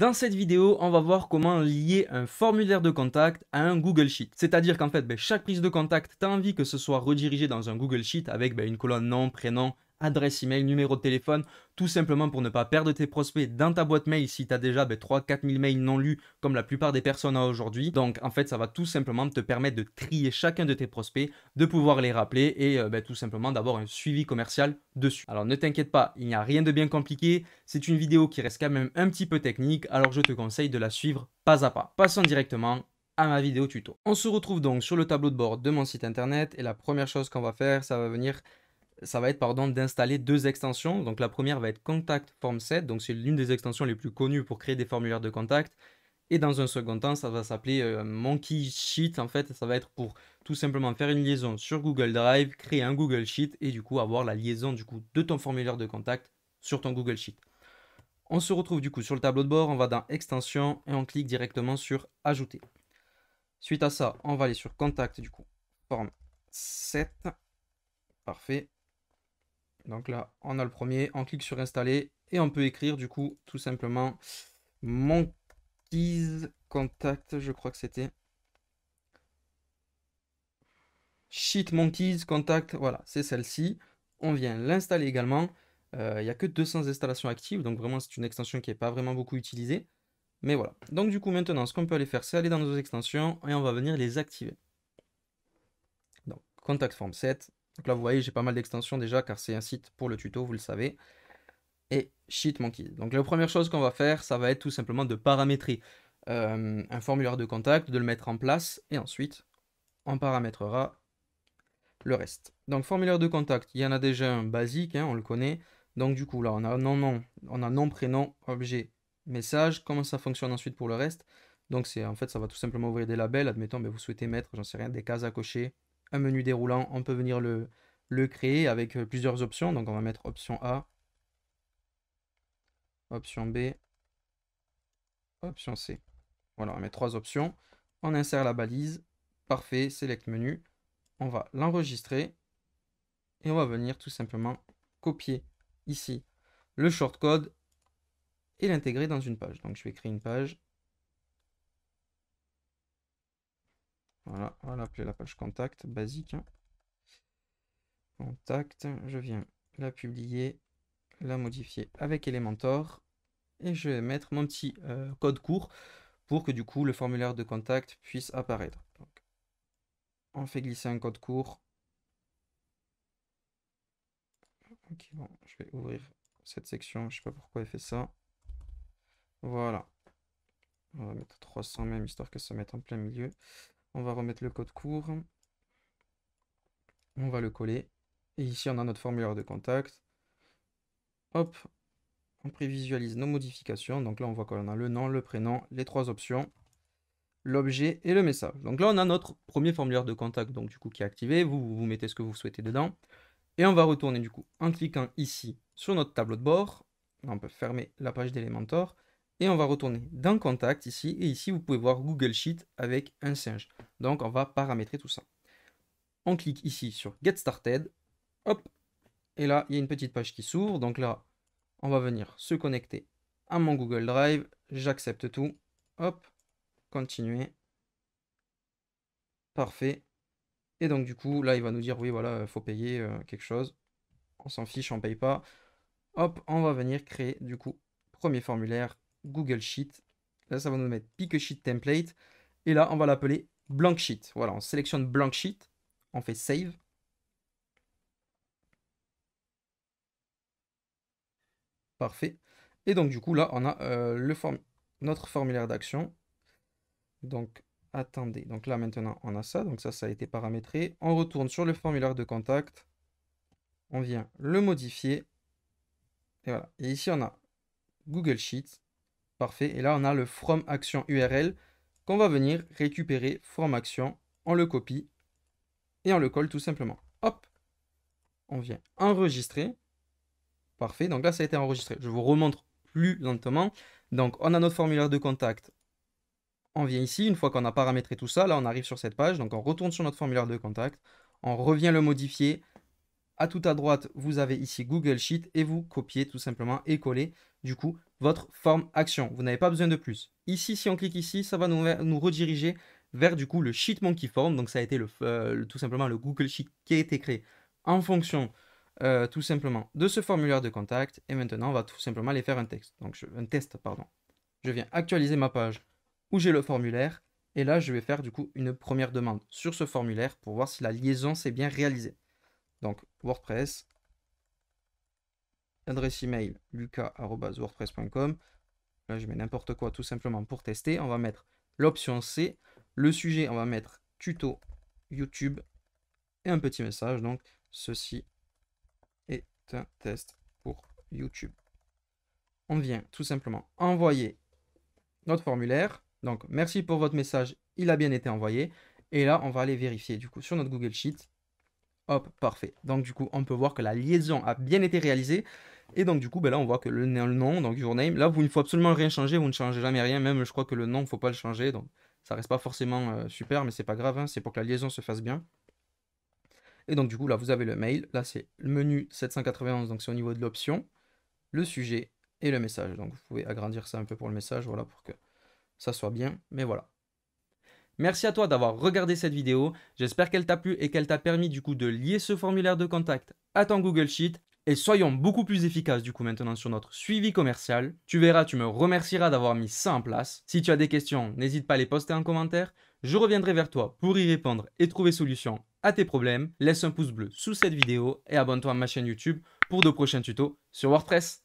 Dans cette vidéo, on va voir comment lier un formulaire de contact à un Google Sheet. C'est-à-dire qu'en fait, chaque prise de contact, tu as envie que ce soit redirigé dans un Google Sheet avec une colonne nom, prénom, adresse email, numéro de téléphone, tout simplement pour ne pas perdre tes prospects dans ta boîte mail si tu as déjà 3-4 000 mails non lus comme la plupart des personnes ont aujourd'hui. Donc en fait, ça va tout simplement te permettre de trier chacun de tes prospects, de pouvoir les rappeler et tout simplement d'avoir un suivi commercial dessus. Alors ne t'inquiète pas, il n'y a rien de bien compliqué. C'est une vidéo qui reste quand même un petit peu technique, alors je te conseille de la suivre pas à pas. Passons directement à ma vidéo tuto. On se retrouve donc sur le tableau de bord de mon site internet et la première chose qu'on va faire, ça va être d'installer deux extensions. Donc la première va être Contact Form Set, donc c'est l'une des extensions les plus connues pour créer des formulaires de contact. Et dans un second temps, ça va s'appeler Monkey Sheet. En fait, ça va être pour tout simplement faire une liaison sur Google Drive, créer un Google Sheet et du coup avoir la liaison de ton formulaire de contact sur ton Google Sheet. On se retrouve du coup sur le tableau de bord, on va dans Extension et on clique directement sur Ajouter. Suite à ça, on va aller sur Contact du coup, Form Set. Parfait. Donc là, on a le premier, on clique sur Installer et on peut écrire du coup tout simplement Monkeys Contact, je crois que c'était. Sheet Monkeys Contact, voilà, c'est celle-ci. On vient l'installer également. Il n'y a que 200 installations actives, donc vraiment c'est une extension qui n'est pas vraiment beaucoup utilisée. Mais voilà. Donc du coup maintenant, ce qu'on peut aller faire, c'est aller dans nos extensions et on va venir les activer. Donc Contact Form Set. Donc là vous voyez, j'ai pas mal d'extensions déjà car c'est un site pour le tuto, vous le savez. Et Sheet Monkeys. Donc la première chose qu'on va faire, ça va être tout simplement de paramétrer un formulaire de contact, de le mettre en place et ensuite on paramétrera le reste. Donc formulaire de contact, il y en a déjà un basique, hein, on le connaît. Donc du coup là on a nom, prénom, objet, message. Comment ça fonctionne ensuite pour le reste? Donc c'est en fait ça va tout simplement ouvrir des labels. Admettons vous souhaitez mettre, j'en sais rien, des cases à cocher, un menu déroulant, on peut venir le créer avec plusieurs options. Donc on va mettre option A, option B, option C. Voilà, on met trois options. On insère la balise. Parfait, select menu. On va l'enregistrer. Et on va venir tout simplement copier ici le shortcode et l'intégrer dans une page. Donc je vais créer une page. Voilà, on va l'appeler la page contact, basique. Contact, je viens la publier, la modifier avec Elementor. Et je vais mettre mon petit code court pour que du coup le formulaire de contact puisse apparaître. Donc, on fait glisser un code court. Ok, bon, je vais ouvrir cette section, je sais pas pourquoi elle fait ça. Voilà. On va mettre 300 même, histoire que ça mette en plein milieu. On va remettre le code court. On va le coller. Et ici, on a notre formulaire de contact. Hop, on prévisualise nos modifications. Donc là, on voit qu'on a le nom, le prénom, les trois options, l'objet et le message. Donc là, on a notre premier formulaire de contact donc, du coup, qui est activé. Vous mettez ce que vous souhaitez dedans. Et on va retourner du coup en cliquant ici sur notre tableau de bord. On peut fermer la page d'Elementor. Et on va retourner dans Contact ici. Et ici, vous pouvez voir Google Sheet avec un singe. Donc, on va paramétrer tout ça. On clique ici sur Get Started. Hop. Et là, il y a une petite page qui s'ouvre. Donc là, on va venir se connecter à mon Google Drive. J'accepte tout. Hop. Continuer. Parfait. Et donc, du coup, là, il va nous dire, oui, voilà, il faut payer quelque chose. On s'en fiche, on ne paye pas. Hop, on va venir créer, du coup, premier formulaire, Google Sheet. Là, ça va nous mettre Pick a Sheet Template. Et là, on va l'appeler Blank Sheet. Voilà, on sélectionne Blank Sheet. On fait Save. Parfait. Et donc, du coup, là, on a notre formulaire d'action. Donc, attendez. Donc là, maintenant, on a ça. Donc ça a été paramétré. On retourne sur le formulaire de contact. On vient le modifier. Et voilà. Et ici, on a Google Sheet. Parfait. Et là, on a le From Action URL qu'on va venir récupérer From Action. On le copie et on le colle tout simplement. Hop. On vient enregistrer. Parfait. Donc là, ça a été enregistré. Je vous remontre plus lentement. Donc, on a notre formulaire de contact. On vient ici. Une fois qu'on a paramétré tout ça, là, on arrive sur cette page. Donc, on retourne sur notre formulaire de contact. On revient le modifier À tout à droite, vous avez ici Google Sheet et vous copiez tout simplement et collez du coup votre forme action. Vous n'avez pas besoin de plus. Ici, si on clique ici, ça va nous rediriger vers du coup le Sheet Monkey Form. Donc ça a été tout simplement le Google Sheet qui a été créé en fonction tout simplement de ce formulaire de contact. Et maintenant, on va tout simplement aller faire un test. Donc un test, pardon. Je viens actualiser ma page où j'ai le formulaire. Et là, je vais faire du coup une première demande sur ce formulaire pour voir si la liaison s'est bien réalisée. Donc WordPress, adresse email lucas@wordpress.com. Là, je mets n'importe quoi tout simplement pour tester. On va mettre l'option C. Le sujet, on va mettre tuto YouTube et un petit message. Donc, ceci est un test pour YouTube. On vient tout simplement envoyer notre formulaire. Donc, merci pour votre message. Il a bien été envoyé. Et là, on va aller vérifier du coup sur notre Google Sheet. Hop, parfait. Donc du coup, on peut voir que la liaison a bien été réalisée. Et donc du coup, là, on voit que le nom, donc username, là, il ne faut absolument rien changer. Vous ne changez jamais rien. Même, je crois que le nom, il ne faut pas le changer. Donc ça reste pas forcément super, mais c'est pas grave. Hein, c'est pour que la liaison se fasse bien. Et donc du coup, là, vous avez le mail. Là, c'est le menu 791. Donc c'est au niveau de l'option, le sujet et le message. Donc vous pouvez agrandir ça un peu pour le message, voilà, pour que ça soit bien. Mais voilà. Merci à toi d'avoir regardé cette vidéo, j'espère qu'elle t'a plu et qu'elle t'a permis du coup de lier ce formulaire de contact à ton Google Sheet. Et soyons beaucoup plus efficaces du coup maintenant sur notre suivi commercial. Tu verras, tu me remercieras d'avoir mis ça en place. Si tu as des questions, n'hésite pas à les poster en commentaire. Je reviendrai vers toi pour y répondre et trouver solution à tes problèmes. Laisse un pouce bleu sous cette vidéo et abonne-toi à ma chaîne YouTube pour de prochains tutos sur WordPress.